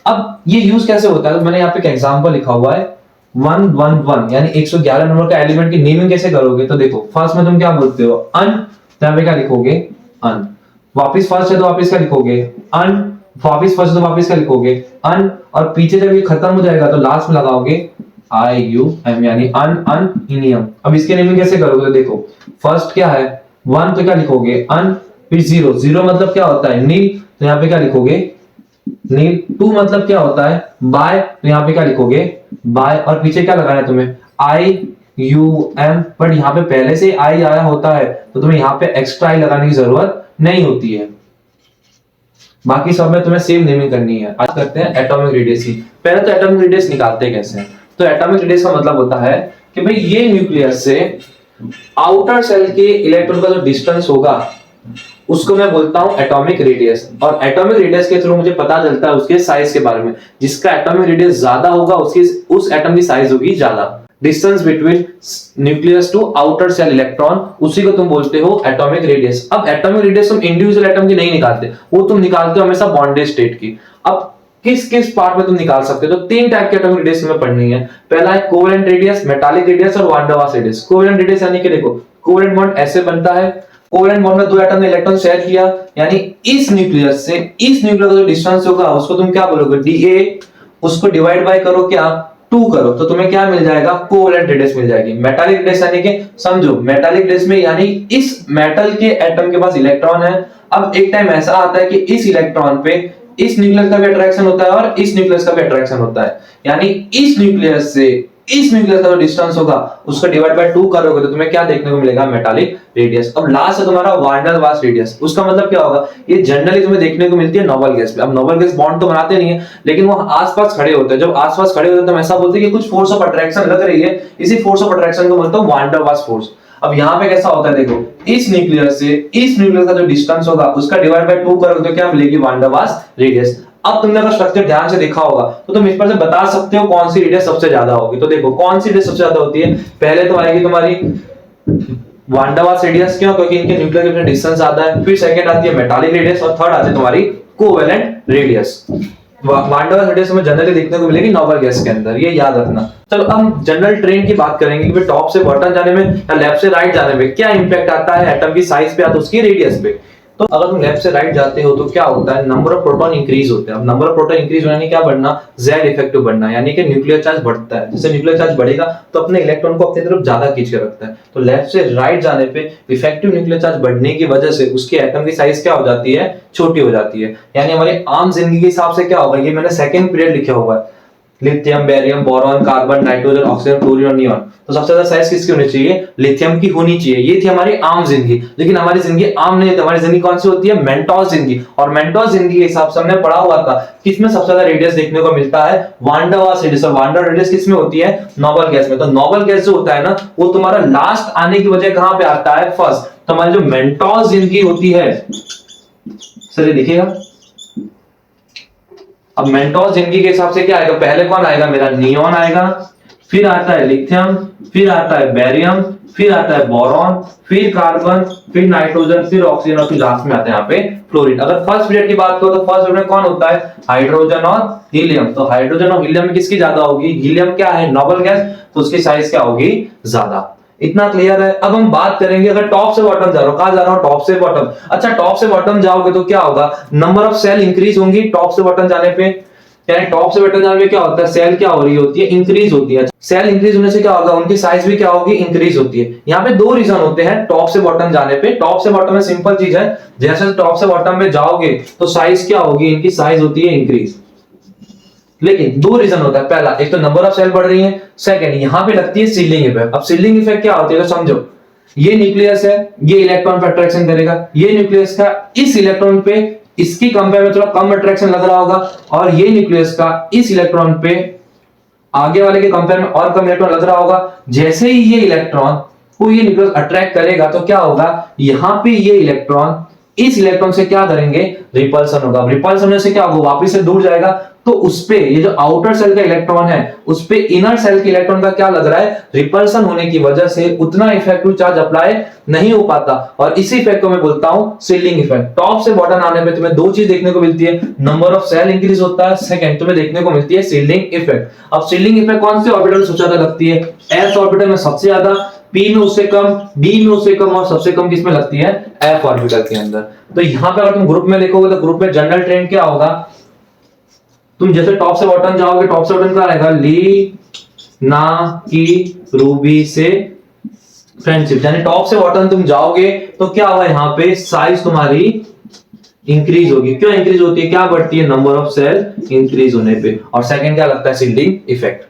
अब ये यूज कैसे होता है? तो मैंने यहाँ पे एक एग्जांपल लिखा हुआ है 111, यानी 111 नंबर का एलिमेंट की नेमिंग कैसे करोगे? तो देखो फर्स्ट में तुम क्या बोलते हो? अन, तो यहाँ पे क्या लिखोगे? अन। वापिस फर्स्ट है तो वापिस क्या लिखोगे? अन। वापिस फर्स्ट है तो वापिस क्या लिखोगे? अन। और पीछे जब ये खत्म हो जाएगा तो लास्ट में लगाओगे IUM, यानी अन अन इनियम। अब इसके नेमिंग कैसे करोगे? तो देखो फर्स्ट क्या है? 1, तो क्या लिखोगे? अन। फिर 0, 0 मतलब क्या होता है? नील, तो यहाँ पे क्या लिखोगे? नील। 2 मतलब क्या होता है? बाय, तो यहाँ पे क्या लिखोगे? बाय। और पीछे क्या लगाना है तुम्हें? IUM। बट यहाँ पे पहले से आई आया होता है, तो तुम्हें यहाँ पे एक्स्ट्रा आई लगाने की जरूरत नहीं होती है। बाकी सब में तुम्हें सेम नेमिंग करनी है। आज करते हैं एटॉमिक रेडियस की। पहले तो एटॉमिक रेडियस निकालते कैसे हैं? तो एटॉमिक रेडियस का मतलब होता है कि भाई ये न्यूक्लियस से आउटर सेल के इलेक्ट्रॉन का जो डिस्टेंस होगा उसको मैं बोलता हूं एटॉमिक रेडियस। और एटॉमिक रेडियस के थ्रू मुझे पता चलता है उसके साइज के बारे में। जिसका एटॉमिक रेडियस ज्यादा होगा उसकी उस एटम की साइज होगी ज्यादा। Distance between nucleus to outer shell electron, उसी को तुम बोलते हो एटॉमिक रेडियस। अब एटॉमिक रेडियस तुम इंडिविजुअल एटम की नहीं निकालते, वो तुम निकालते हो हमेशा बॉन्डेड स्टेट की। अब किस किस पार्ट में तुम निकाल सकते हो? तो 3 टाइप के एटॉमिक रेडियस में पढ़नी है। पहला है कोवेलेंट रेडियस, मेटालिक रेडियस और van der Waals radius. Covalent radius यानी कि देखो कोवेलेंट बॉन्ड ऐसे बनता है, कोवेलेंट बॉन्ड में 2 एटम ने इलेक्ट्रॉन शेयर किया, यानी इस न्यूक्लियस से इस न्यूक्लियस का जो डिस्टेंस होगा उसको तुम क्या बोलोगे? DA। उसको डिवाइड बाय करो क्या? 2 करो, तो तुम्हें क्या मिल जाएगा? कोवेलेंट रेडियस मिल जाएगी। मेटालिक रेडियस यानी कि समझो मेटालिक रेडियस में यानी इस मेटल के एटम के पास इलेक्ट्रॉन है। अब एक टाइम ऐसा आता है कि इस इलेक्ट्रॉन पे इस न्यूक्लियस का भी अट्रैक्शन होता है और इस न्यूक्लियस का भी अट्रैक्शन होता है, यानी इस न्यूक्लियस से इस न्यूक्लियस का जो डिस्टेंस होगा उसको डिवाइड बाय 2 करोगे तो तुम्हें क्या देखने को मिलेगा? Metallic radius. अब लास्ट है तुम्हारा वान डेर वाल्स रेडियस। उसका मतलब क्या होगा? ये जनरली तुम्हें देखने को मिलती है नोबल गैस पे। अब नोबल गैस बॉन्ड तो बनाते नहीं है, लेकिन वो आसपास खड़े होते हैं। जब आसपास खड़े होते हैं तो हम ऐसा बोलते हैं कि कुछ फोर्स ऑफ अट्रैक्शन लग रही है, इसी फोर्स ऑफ अट्रैक्शन को बोलते हैं वान डेर वाल्स फोर्स। अब यहाँ पे कैसा होता है? देखो इस न्यूक्लियस से इस न्यूक्लियस का जो डिस्टेंस होगा उसका डिवाइड बाय 2 करोगे तो क्या मिलेगी? वान डेर वाल्स रेडियस। अब तुमने अगर स्ट्रक्चर ध्यान से देखा होगा तो तुम इस पर से बता सकते हो कौन सी रेडियस सबसे ज्यादा होगी। तो देखो कौन सी रेडियस सबसे ज्यादा होती है? पहले तो आएगी तुम्हारी वान डेर वाल्स रेडियस। क्यों? क्योंकि इनके न्यूक्लियर के बीच डिस्टेंस ज्यादा है। फिर सेकंड आती है मेटालिक रेडियस और थर्ड आती है तुम्हारी कोवेलेंट रेडियस। वान डेर वाल्स रेडियस हमें जनरली देखने को मिलेगी नोबल गैस के अंदर, ये याद रखना। चलो हम जनरल ट्रेंड की बात करेंगे कि टॉप से बॉटम जाने में या लेफ्ट से राइट जाने में क्या इंपैक्ट आता है एटम की साइज पे या तो उसकी रेडियस पे। तो अगर तुम लेफ्ट से राइट जाते हो तो क्या होता है, नंबर ऑफ प्रोटॉन इंक्रीज होते हैं। अब नंबर ऑफ प्रोटॉन इंक्रीज होने ने क्या बढ़ना, जेड इफेक्टिव बढ़ना, यानी कि न्यूक्लियर चार्ज बढ़ता है। जैसे न्यूक्लियर चार्ज बढ़ेगा तो अपने इलेक्ट्रॉन को अपनी तरफ ज्यादा खींच के रखता है। तो लेफ्ट से राइट जाने पे इफेक्टिव न्यूक्लियर चार्ज बढ़ने की वजह से उसके एटम की साइज क्या हो जाती है, छोटी हो जाती है। यानी हमारी आम जिंदगी के हिसाब से क्या होगा, ये मैंने सेकंड पीरियड लिखा हुआ है, lithium, barium, boron, carbon, nitrogen, oxygen, chlorine और नियॉन। तो सबसे ज्यादा साइज किसकी होनी चाहिए, लिथियम की होनी चाहिए। ये थी हमारी आम जिंदगी। लेकिन हमारी जिंदगी आम नहीं है, हमारी जिंदगी कौन सी होती है, मेंटोस जिंदगी। और मेंटोस जिंदगी के हिसाब से हमने पढ़ा हुआ था कि इसमें सबसे ज्यादा रेडियस देखने को मिलता है वान डेर वाल्स रेडियस। और वान डेर रेडियस किसमें होती है, नोबल गैस में। तो नोबल गैस जो होता है ना, वो तुम्हारा लास्ट आने की वजह कहां पे आता है, फर्स्ट। तो हमारी जो मेंटोस जिंदगी होती है, चलिए देखिएगा, अब मेंटोस जिंदगी के हिसाब से क्या आएगा, पहले कौन आएगा मेरा, नियॉन आएगा, फिर आता है लिथियम, फिर आता है बेरियम, फिर आता है बोरॉन, फिर कार्बन, फिर नाइट्रोजन, फिर ऑक्सीजन और फिर लास्ट में आता है यहाँ पे फ्लोरीन। अगर फर्स्ट पीरियड की बात करो तो फर्स्ट पीरियड में कौन होता है, हाइड्रोजन और हीलियम। तो हाइड्रोजन और हीलियम में किसकी ज्यादा होगी, हीलियम क्या है, नोबल गैस, तो उसकी साइज क्या होगी, ज्यादा। इतना क्लियर है। अब हम बात करेंगे, अगर टॉप से बॉटम जा रहा हूं, कहां जा रहा हूं, टॉप से बॉटम। अच्छा, टॉप से बॉटम जाओगे तो क्या होगा, नंबर ऑफ सेल इंक्रीज होंगी टॉप से बॉटम जाने पे। यानी टॉप से बॉटम जाने पे क्या होता है, सेल क्या हो रही होती है, इंक्रीज होती है। सेल इंक्रीज होने से क्या होगा, उनकी साइज भी क्या होगी, इंक्रीज होती है। यहाँ पे दो रीजन होते हैं टॉप से बॉटम जाने पे। टॉप से बॉटम में सिंपल चीज है, जैसे टॉप से बॉटम में जाओगे तो साइज क्या होगी, इनकी साइज होती है इंक्रीज। लेकिन दो रीजन होता है, पहला एक तो नंबर ऑफ सेल बढ़ रही है, सेकंड यहाँ पे लगती है सीलिंग इफेक्ट। अब सीलिंग इफेक्ट क्या होती है तो समझो, ये न्यूक्लियस है, ये इलेक्ट्रॉन पर अट्रैक्शन करेगा, ये न्यूक्लियस का इस इलेक्ट्रॉन पे इसकी कंपेयर में थोड़ा कम अट्रैक्शन लग रहा होगा, और ये न्यूक्लियस का इस इलेक्ट्रॉन पे आगे वाले के कंपेयर में और कम इलेक्ट्रॉन लग रहा होगा। जैसे ही ये इलेक्ट्रॉन को ये न्यूक्लियस अट्रैक्ट करेगा तो क्या होगा, यहां पे ये इलेक्ट्रॉन इस इलेक्ट्रॉन से क्या करेंगे, रिपल्सन होगा। रिपल्सन होने से क्या होगा, वापस से दूर जाएगा, तो उसपे ये जो आउटर सेल का इलेक्ट्रॉन है उस पे इनर सेल के इलेक्ट्रॉन का क्या लग रहा है, रिपल्सन होने की वजह से उतना इफेक्टिव चार्ज अप्लाई नहीं हो पाता। और इसी इफेक्ट को मैं बोलता हूं सीलिंग इफेक्ट। टॉप से बॉटम आने पे तुम्हें दो चीज देखने को मिलती है, नंबर ऑफ सेल इंक्रीज होता है, सेकंड तुम्हें देखने को मिलती है सीलिंग इफेक्ट। अब सीलिंग इफेक्ट कौन से ऑर्बिटल में सबसे ज्यादा लगती है, एस ऑर्बिटल में सबसे ज्यादा, पी में उससे कम, डी में उससे कम, और सबसे कम किसमें लगती है, एफ ऑर्बिटल के अंदर। तो यहां पे अगर तुम ग्रुप में देखोगे तो ग्रुप में जनरल ट्रेंड क्या होगा, तुम जैसे टॉप से बॉटम जाओगे, टॉप से बॉटम क्या आएगा, ली ना की रूबी से फ्रेंडशिप। यानी टॉप से बॉटम तुम जाओगे तो क्या होगा, यहाँ पे साइज तुम्हारी इंक्रीज होगी। क्यों इंक्रीज होती है, क्या बढ़ती है, नंबर ऑफ सेल इंक्रीज होने पे। और सेकंड क्या लगता है, सीलिंग इफेक्ट।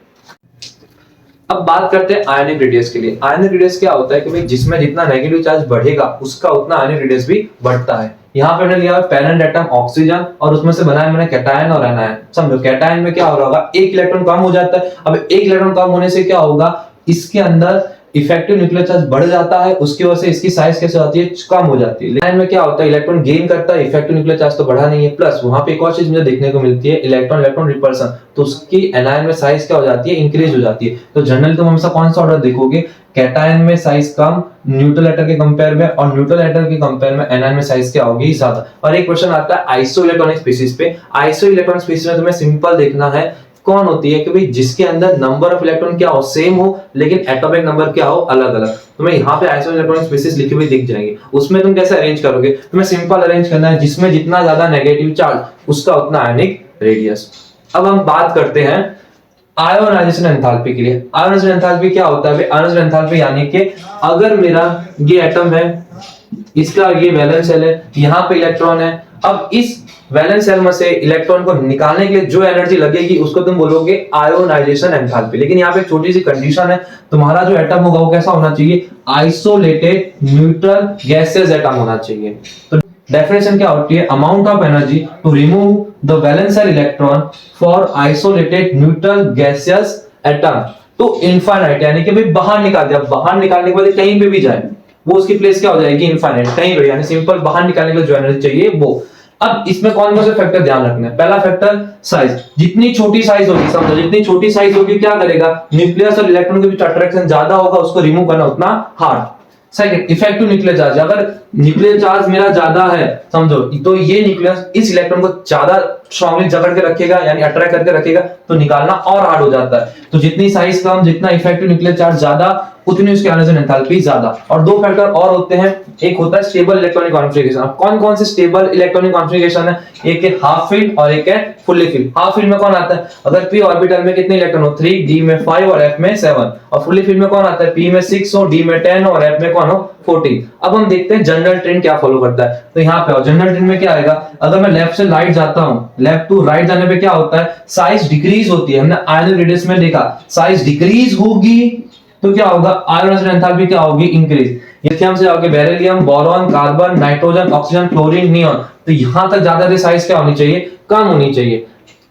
अब बात करते हैं आयनिक रेडियस के लिए। आयनिक रेडियस क्या होता है कि भाई जिसमें जितना नेगेटिव चार्ज बढ़ेगा उसका उतना आयनिक रेडियस भी बढ़ता है। यहाँ पे मैंने लिया पेरेंट एटम ऑक्सीजन और उसमें से बनाया मैंने कैटायन और एनायन। समझो कैटायन में क्या हो रहा होगा, एक इलेक्ट्रॉन कम हो जाता है। अब एक इलेक्ट्रॉन कम होने से क्या होगा, इसके अंदर इफेक्टिव न्यूक्लियर चार्ज बढ़ जाता है, उसकी वजह से इसकी साइज कैसे होती है, कम हो जाती है। एनायन में क्या होता है, इलेक्ट्रॉन गेन करता है, इफेक्टिव न्यूक्लियर चार्ज तो बढ़ा नहीं है। प्लस वहां पे एक और चीज मुझे देखने को मिलती है, इलेक्ट्रॉन इलेक्ट्रॉन रिपल्सन, तो उसकी एनायन में साइज क्या हो जाती है, इंक्रीज हो जाती है। तो जनरली तुम हमेशा कौन सा ऑर्डर देखोगे, कैटायन में साइज कम न्यूट्रल एटम के कंपेयर में, और न्यूट्रल एटम के कंपेयर में एनायन में साइज क्या होगी, ज्यादा। और एक क्वेश्चन आता है आइसो इलेक्ट्रॉनिक स्पीशीज पे। आइसो इलेक्ट्रॉनिक स्पीशीज में तुम्हें सिंपल देखना है कौन होती है कि भाई जिसके अंदर नंबर ऑफ इलेक्ट्रॉन क्या हो, सेम हो, लेकिन एटॉमिक नंबर क्या हो, अलग अलग। तुम्हें यहाँ पे आइसो इलेक्ट्रॉनिक स्पीशीज लिखी हुई दिख जाएंगी। उसमें तुम कैसे अरेंज करोगे, तुम्हें सिंपल अरेंज करना है, जिसमें जितना ज्यादा नेगेटिव चार्ज उसका उतना आयनिक रेडियस। अब हम बात करते हैं आयोनाइजेशन एंथैल्पी के लिए। आयोनाइजेशन एंथैल्पी क्या होता है, आयोनाइजेशन एंथैल्पी यानी कि अगर मेरा ये एटम है, इसका ये वैलेंस शेल है, यहाँ पे इलेक्ट्रॉन है, अब इस वैलेंस शेल में से इलेक्ट्रॉन को निकालने के लिए जो एनर्जी लगेगी उसको तुम बोलोगे आयोनाइजेशन एंथैल्पी। लेकिन यहाँ पे एक छोटी सी कंडीशन है, तुम्हारा जो एटम होगा वो कैसा होना चाहिए, आइसोलेटेड न्यूट्रल गैसियस एटम होना चाहिए। तो डेफिनेशन क्या होती है, amount of energy to remove the valence shell electron for isolated neutral gaseous atom तो इनफाइनाइट, यानी कि भाई बाहर निकाल दिया, बाहर निकालने के बाद कहीं पे भी जाए वो उसकी प्लेस क्या हो जाएगी, इनफाइनाइट, कहीं पे, यानी सिंपल बाहर निकालने के लिए जो एनर्जी चाहिए वो। अब इसमें कौन कौन से फैक्टर ध्यान रखना है, पहला फैक्टर साइज। जितनी छोटी साइज होगी, समझो जितनी छोटी साइज होगी क्या करेगा, न्यूक्लियस और इलेक्ट्रॉन के बीच अट्रैक्शन ज्यादा होगा, उसको रिमूव करना उतना hard. Second, effective nuclear charge. अगर न्यूक्लियर चार्ज मेरा ज्यादा है समझो, तो ये न्यूक्लियस इस इलेक्ट्रॉन को ज्यादा स्ट्रांगली जकड़ के रखेगा यानी अट्रैक्ट करके रखेगा, तो निकालना और हार्ड हो जाता है। तो जितनी साइज कम, जितना इफेक्टिव न्यूक्लियर चार्ज ज्यादा, उतनी उसकी आयोनाइजेशन एंथैल्पी ज्यादा। और दो फैक्टर और होते हैं, एक होता है स्टेबल इलेक्ट्रॉनिक कॉन्फ़िगरेशन। अब कौन कौन से स्टेबल इलेक्ट्रॉनिक कॉन्फ़िगरेशन है? एक है हाफ फील्ड और एक है फुल्ली फील्ड। हाफ फील्ड में कौन आता है? अगर p ऑर्बिटल में कितने इलेक्ट्रॉन हो? 3, d में 5 और f में 7। और फुल्ली फील्ड में कौन आता है? p में 6 हो, d में 10 और f में कौन हो? 14। अब हम देखते हैं जनरल ट्रेंड क्या फॉलो करता है। तो यहाँ पे जनरल ट्रेंड में क्या आएगा? अगर मैं लेफ्ट से राइट जाता हूं, लेफ्ट टू राइट जाने पे क्या होता है? साइज डिक्रीज होती है। हमने आयनिक रेडियस में देखा, साइज डिक्रीज होगी तो क्या होगा? आयोनाइजेशन एंथैल्पी क्या होगी? इंक्रीज। लिथियम से आगे beryllium, boron, carbon, nitrogen, oxygen, chlorine, neon, तो यहां तक ज्यादा साइज क्या होनी चाहिए? कम होनी चाहिए।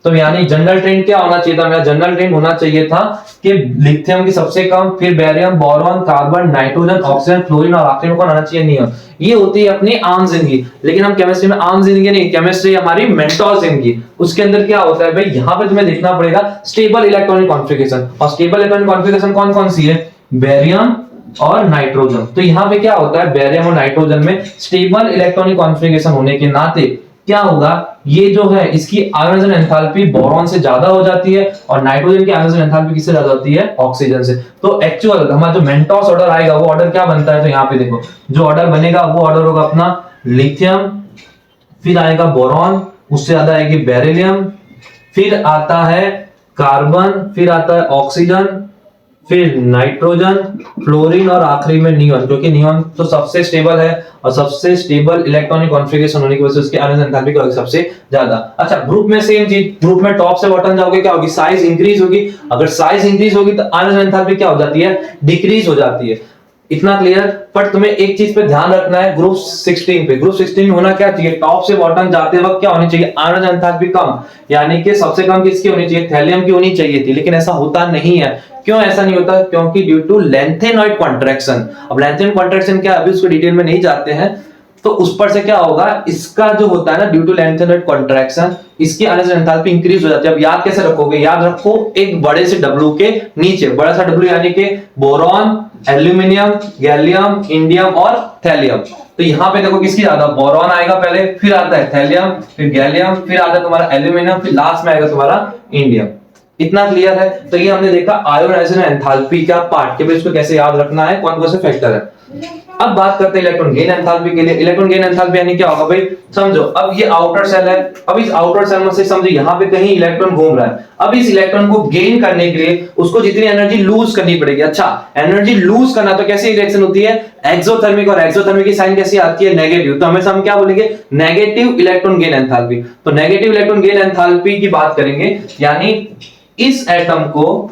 तो यानी जनरल ट्रेंड क्या होना चाहिए था? मेरा जनरल ट्रेंड होना चाहिए था कि लिथियम की सबसे कम, फिर barium, boron, carbon, nitrogen, oxygen, chlorine और आखिरी में कौन आना चाहिए? नियॉन। ये होती है अपनी आम जिंदगी। लेकिन हम केमिस्ट्री में आम जिंदगी नहीं, केमिस्ट्री हमारी मेंटोर जिंदगी, उसके अंदर क्या होता है भाई? यहाँ पे तुम्हें देखना पड़ेगा स्टेबल इलेक्ट्रॉनिक कॉन्फ़िगरेशन। और स्टेबल इलेक्ट्रॉनिक कॉन्फ़िगरेशन कौन कौन सी है? बेरियम और नाइट्रोजन। तो यहाँ पे क्या होता है? बेरियम और नाइट्रोजन में स्टेबल इलेक्ट्रॉनिक कॉन्फ़िगरेशन होने के नाते क्या होगा? ये जो है इसकी आयोनाइजेशन एंथैल्पी बोरॉन से ज्यादा हो जाती है और नाइट्रोजन की आयोनाइजेशन एंथैल्पी किससे ज्यादा होती है? ऑक्सीजन से। तो एक्चुअल हमारा जो मेंटोस ऑर्डर आएगा वो ऑर्डर क्या बनता है? तो यहाँ पे देखो जो ऑर्डर बनेगा वो ऑर्डर होगा अपना लिथियम, फिर आएगा बोरॉन, उससे ज्यादा आएगी बेरिलियम, फिर आता है कार्बन, फिर आता है ऑक्सीजन, फिर नाइट्रोजन, फ्लोरीन और आखिरी में नियॉन, क्योंकि नियॉन तो सबसे स्टेबल है और सबसे स्टेबल इलेक्ट्रॉनिक कॉन्फ़िगरेशन होने की वजह से उसकी आयोनाइजेशन एंथैल्पी क्या होगी? सबसे ज्यादा। अच्छा, ग्रुप में सेम चीज, ग्रुप में टॉप से बॉटम जाओगे क्या होगी? साइज इंक्रीज होगी। अगर साइज इंक्रीज होगी तो आयोनाइजेशन एंथैल्पी क्या हो जाती है? डिक्रीज हो जाती है। इतना क्लियर? पर तुम्हें एक चीज पे ध्यान रखना है ग्रुप 16 पे। ग्रुप 16 में होना क्या चाहिए? टॉप से बॉटम जाते वक्त क्या होनी चाहिए? आयोनाइजेशन एंथैल्पी कम, यानी कि सबसे कम किसकी होनी चाहिए? थैलियम की होनी चाहिए थी, लेकिन ऐसा होता नहीं है। क्यों ऐसा नहीं होता? क्योंकि ड्यू टू लेंथेनॉइड कॉन्ट्रैक्शन। अब लेंथेनॉइड कॉन्ट्रैक्शन क्या है, अभी उसको डिटेल में नहीं जाते हैं। तो उस पर से क्या होगा? इसका जो होता है ना, ड्यू टू लेंथेनॉइड कॉन्ट्रैक्शन, इसकी आयोनाइजेशन एंथैल्पी इंक्रीज हो जाती है। अब याद कैसे रखोगे? याद रखो एक बड़े से डब्ल्यू के नीचे, बड़ा सा डब्ल्यू यानी कि बोरॉन, एल्यूमिनियम, गैलियम, इंडियम और थैलियम। तो यहाँ पे देखो किसकी ज्यादा? बोरॉन आएगा पहले, फिर आता है थैलियम, फिर गैलियम, फिर आता है तुम्हारा एल्यूमिनियम, फिर लास्ट में आएगा तुम्हारा इंडियम। इतना क्लियर है? तो ये हमने देखा आयोनाइजेशन एंथैल्पी का पार्ट, कि इसको कैसे याद रखना है, कौन कौन से फैक्टर है। अब बात करते हैं इलेक्ट्रॉन गेन एंथैल्पी के लिए। इलेक्ट्रॉन गेन एंथैल्पी यानी क्या होगा भाई? समझो अब ये आउटर सेल है, अब इस आउटर सेल में से समझो यहाँ पे कहीं इलेक्ट्रॉन घूम रहा है। अब इस इलेक्ट्रॉन को गेन करने के लिए उसको जितनी एनर्जी लूज करनी पड़ेगी। अच्छा, एनर्जी लूज करना तो कैसी रिएक्शन होती है? एक्सोथर्मिक। और एक्सोथर्मिक की साइन कैसी आती है? नेगेटिव। तो हमेशा हम क्या बोलेंगे? Negative electron gain enthalpy. तो नेगेटिव इलेक्ट्रॉन गेन एंथैल्पी की बात करेंगे, यानी इस एटम को,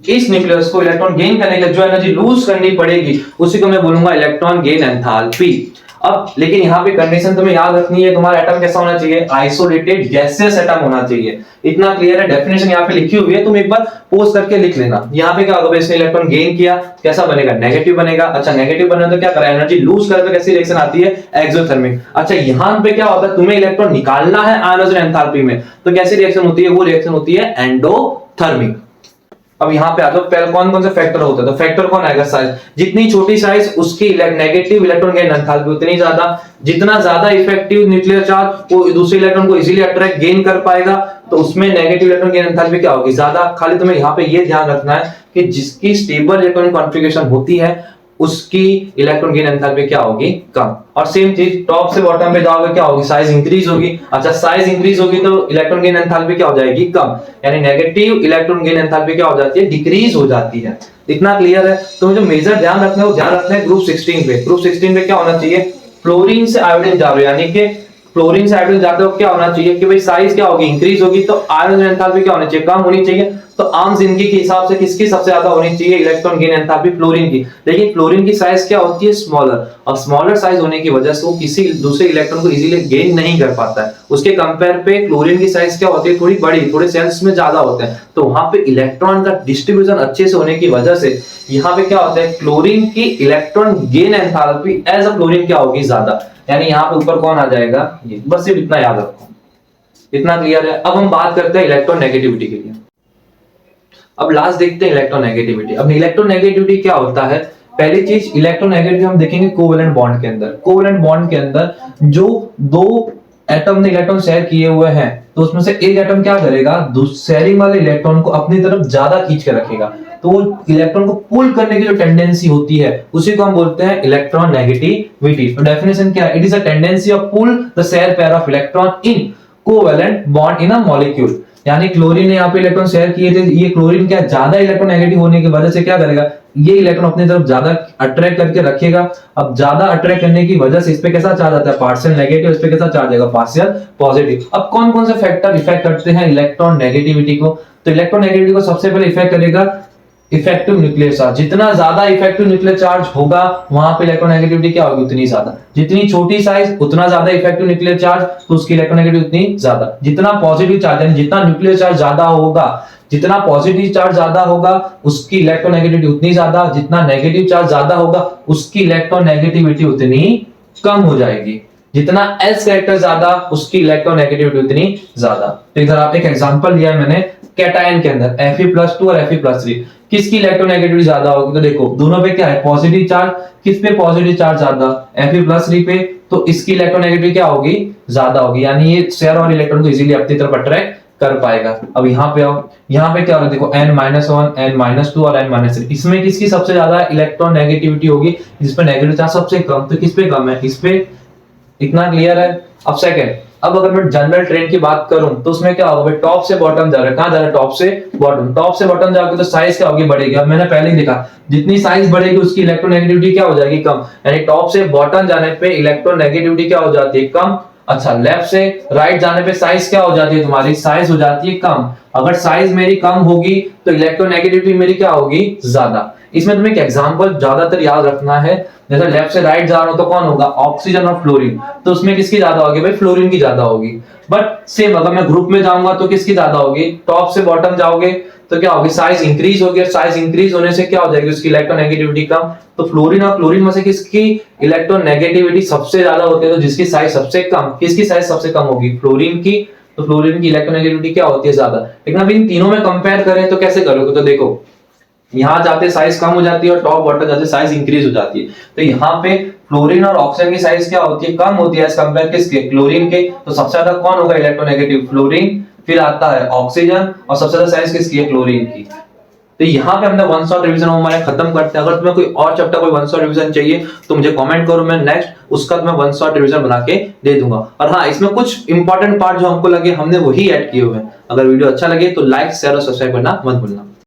इस न्यूक्लियस को इलेक्ट्रॉन गेन करने के लिए जो एनर्जी लूज करनी पड़ेगी उसी को मैं बोलूंगा इलेक्ट्रॉन गेन एंथैल्पी। अब लेकिन यहाँ पे कंडीशन तुम्हें याद रखनी है, तुम्हारा एटम कैसा होना चाहिए? आइसोलेटेड गैसियस एटम होना चाहिए। इतना क्लियर है? डेफिनेशन यहाँ पे लिखी हुई है, तुम एक बार पोस्ट करके लिख लेना। यहाँ पे क्या होगा? इसने इलेक्ट्रॉन गेन किया, कैसा बनेगा? नेगेटिव बनेगा। अच्छा, नेगेटिव बना तो क्या करा? एनर्जी लूज करे तो कैसी रिएक्शन आती है? एक्सोथर्मिक। अच्छा, यहाँ पे क्या होता है? तुम्हें इलेक्ट्रॉन निकालना है आयोनाइजेशन एंथैल्पी में, तो कैसी रिएक्शन होती है? वो रिएक्शन होती है एंडोथर्मिक। अब यहाँ पे आ जाओ, पहले कौन कौन से फैक्टर होते हैं? तो फैक्टर कौन आएगा? साइज। जितनी छोटी साइज उसकी नेगेटिव इलेक्ट्रॉन गेन एंथैल्पी उतनी ज्यादा। जितना ज्यादा इफेक्टिव न्यूक्लियर चार्ज वो दूसरे इलेक्ट्रॉन को इजीली अट्रैक्ट गेन कर पाएगा, तो उसमें नेगेटिव इलेक्ट्रॉन गेन एंथैल्पी क्या होगी? ज्यादा। खाली तुम्हें यहाँ पे ये ध्यान रखना है कि जिसकी स्टेबल इलेक्ट्रॉनिक कॉन्फ़िगरेशन होती है उसकी इलेक्ट्रॉन गेन एंथैल्पी क्या होगी? कम। और सेम चीज टॉप से बॉटम पे जाओगे क्या होगी? साइज इंक्रीज होगी। अच्छा, साइज इंक्रीज होगी तो इलेक्ट्रॉन गेन एंथैल्पी क्या हो जाएगी? कम। यानी नेगेटिव इलेक्ट्रॉन गेन एंथैल्पी क्या हो जाती है? डिक्रीज हो जाती है। इतना क्लियर है? तो जो मेजर ध्यान रखना है वो ध्यान रखना है ग्रुप 16 पे। ग्रुप 16 पे क्या होना चाहिए? फ्लोरीन से आयोडीन जा रहे हो, यानी कि फ्लोरीन से आयोडीन जाते हो क्या होना चाहिए कि भाई साइज क्या होगी? इंक्रीज होगी। तो आयोनाइजेशन एंथैल्पी क्या होनी चाहिए? कम होनी चाहिए। तो आम जिंदगी के हिसाब से किसकी सबसे ज्यादा होनी चाहिए इलेक्ट्रॉन गेन एंथैल्पी? फ्लोरीन की। लेकिन फ्लोरीन की साइज क्या होती है? स्मॉलर। और स्मॉलर साइज होने की वजह से वो किसी दूसरे इलेक्ट्रॉन को इजीली गेन नहीं कर पाता है। उसके कंपेयर पे क्लोरीन की साइज क्या होती है? थोड़ी बड़ी, थोड़े सेल्स में ज्यादा होते हैं। तो वहां पे इलेक्ट्रॉन का डिस्ट्रीब्यूशन अच्छे से होने की वजह से यहाँ पे क्या होता है? क्लोरीन की electron gain enthalpy as a chlorine क्या होगी? ज्यादा। यानी यहाँ पे ऊपर कौन आ जाएगा? ये। बस सिर्फ इतना याद रखो। इतना क्लियर है? अब हम बात करते हैं इलेक्ट्रोनेगेटिविटी के लिए। अब लास्ट देखते हैं इलेक्ट्रोनेगेटिविटी। अब इलेक्ट्रोनेगेटिविटी क्या होता है पहली चीज इलेक्ट्रोनेगेटिविटी हम देखेंगे कोवेलेंट बॉन्ड के अंदर। कोवेलेंट बॉन्ड के अंदर जो दो एटम ने इलेक्ट्रॉन शेयर किए हुए हैं, तो उसमें से एक एटम क्या करेगा, शेयरिंग वाले इलेक्ट्रॉन को अपनी तरफ ज्यादा खींच के रखेगा। तो वो इलेक्ट्रॉन को पुल करने की जो टेंडेंसी होती है उसी को हम बोलते हैं इलेक्ट्रॉन नेगेटिविटी। तो डेफिनेशन क्या है, it is a tendency of pull the share pair of electron in covalent bond in a molecule. यानी क्लोरीन ने यहाँ पे इलेक्ट्रॉन शेयर किए थे, ये क्लोरीन क्या ज्यादा इलेक्ट्रॉन नेगेटिव होने की वजह से क्या करेगा, ये इलेक्ट्रॉन अपनी तरफ ज्यादा अट्रैक्ट करके रखेगा। अब ज्यादा अट्रैक्ट करने की वजह से इस पे कैसा चार्ज आता है, पार्शियल नेगेटिव, इस पे कैसा चार्ज आएगा, पार्शियल पॉजिटिव। अब कौन कौन से फैक्टर इफेक्ट करते हैं इलेक्ट्रॉन नेगेटिविटी को, तो इलेक्ट्रॉन नेगेटिविटी को सबसे पहले इफेक्ट करेगा इफेक्टिव न्यूक्लियर चार्ज। जितना ज्यादा इफेक्टिव न्यूक्लियर चार्ज होगा वहां पे इलेक्ट्रोनेगेटिविटी क्या होगी, उतनी ज्यादा। जितनी छोटी साइज उतना ज्यादा इफेक्टिव न्यूक्लियर चार्ज, तो उसकी इलेक्ट्रोनेगेटिविटी उतनी ज्यादा। जितना पॉजिटिव चार्ज यानी जितना न्यूक्लियर चार्ज ज्यादा होगा, जितना पॉजिटिव चार्ज ज्यादा होगा उसकी इलेक्ट्रोनेगेटिविटी उतनी ज्यादा, जितना नेगेटिव चार्ज ज्यादा होगा उसकी इलेक्ट्रोनेगेटिविटी उतनी कम हो जाएगी। जितना एस कैरेक्टर ज्यादा उसकी इलेक्ट्रोनेगेटिविटी उतनी ज्यादा। तो इधर आप एक एग्जांपल लिया है मैंने कैटायन के अंदर Fe+2 और Fe+3, किसकी इलेक्ट्रोनेगेटिविटी ज्यादा होगी, तो देखो दोनों पे क्या है पॉजिटिव चार्ज, किस पे पॉजिटिव चार्ज ज्यादा, Fe+3 पे, तो इसकी इलेक्ट्रोनेगेटिविटी क्या होगी, ज्यादा होगी। यानी ये शेयर और इलेक्ट्रॉन को इजीली अपनी तरफ अट्रैक्ट कर पाएगा। अब यहाँ पे आओ, यहाँ पे क्या हो रहा है देखो N-1, N-2 और N-3, इसमें किसकी सबसे ज्यादा इलेक्ट्रॉन नेगेटिविटी होगी, जिसपे नेगेटिव चार्ज सबसे कम, तो किस पे कम है, इस पे। इतना क्लियर है। अब सेकंड, अब अगर मैं जनरल ट्रेंड की बात करूं तो उसमें क्या होगा, टॉप से बॉटम जा रहा है, कहां जा रहा है, टॉप से बॉटम। टॉप से बॉटम जाओगे तो साइज क्या होगी, बढ़ेगी। अब मैंने पहले ही देखा जितनी साइज बढ़ेगी उसकी इलेक्ट्रोनेगेटिविटी क्या हो जाएगी, कम। यानी टॉप से बॉटम जाने पे इलेक्ट्रोनेगेटिविटी क्या हो जाती है, कम। अच्छा, लेफ्ट से राइट जाने पे साइज क्या हो जाती है, तुम्हारी साइज हो जाती है कम। अगर साइज मेरी कम होगी तो इलेक्ट्रोनेगेटिविटी मेरी क्या होगी, ज्यादा। इसमें तुम्हें एक एग्जांपल ज्यादातर याद रखना है, जैसे लेफ्ट से राइट जा रहा हो तो कौन होगा, ऑक्सीजन और फ्लोरीन, तो उसमें किसकी ज्यादा होगी भाई, फ्लोरीन की ज्यादा होगी। बट सेम अगर मैं ग्रुप में जाऊंगा तो किसकी ज्यादा होगी, टॉप से बॉटम जाओगे तो क्या होगी, साइज इंक्रीज होगी, और साइज इंक्रीज होने से क्या हो जाएगी, उसकी इलेक्ट्रोनेगेटिविटी कम। तो फ्लोरीन और क्लोरीन में से किसकी इलेक्ट्रोनेगेटिविटी सबसे ज्यादा होती है, तो जिसकी साइज सबसे कम, किसकी साइज सबसे कम होगी, फ्लोरीन की। तो फ्लोरीन की इलेक्ट्रोनेगेटिविटी क्या होती है, ज्यादा। लेकिन अब इन तीनों में कंपेयर करें तो कैसे करोगे, तो देखो यहां जाते साइज कम हो जाती है और टॉप बॉटम जाते साइज इंक्रीज हो जाती है। तो यहाँ पे फ्लोरीन और ऑक्सीजन की साइज क्या होती है, कम होती है एज कंपेयर किसके, क्लोरीन के। तो सबसे ज्यादा कौन होगा इलेक्ट्रोनेगेटिव, फ्लोरीन, फिर आता है ऑक्सीजन, और सबसे ज्यादा साइज किसकी है, क्लोरीन की। तो यहाँ पे हमने वन शॉट रिवीजन हमारे खत्म करते हैं। अगर तुम्हें कोई और चैप्टर कोई वन शॉट रिवीजन चाहिए तो मुझे कमेंट करो, मैं नेक्स्ट उसका तुम्हें वन शॉट रिवीजन बना के दे दूंगा। और हाँ, इसमें कुछ इंपॉर्टेंट पार्ट जो हमको लगे हमने वही ऐड किए हुए हैं। अगर वीडियो अच्छा लगे तो लाइक शेयर और सब्सक्राइब करना मत भूलना।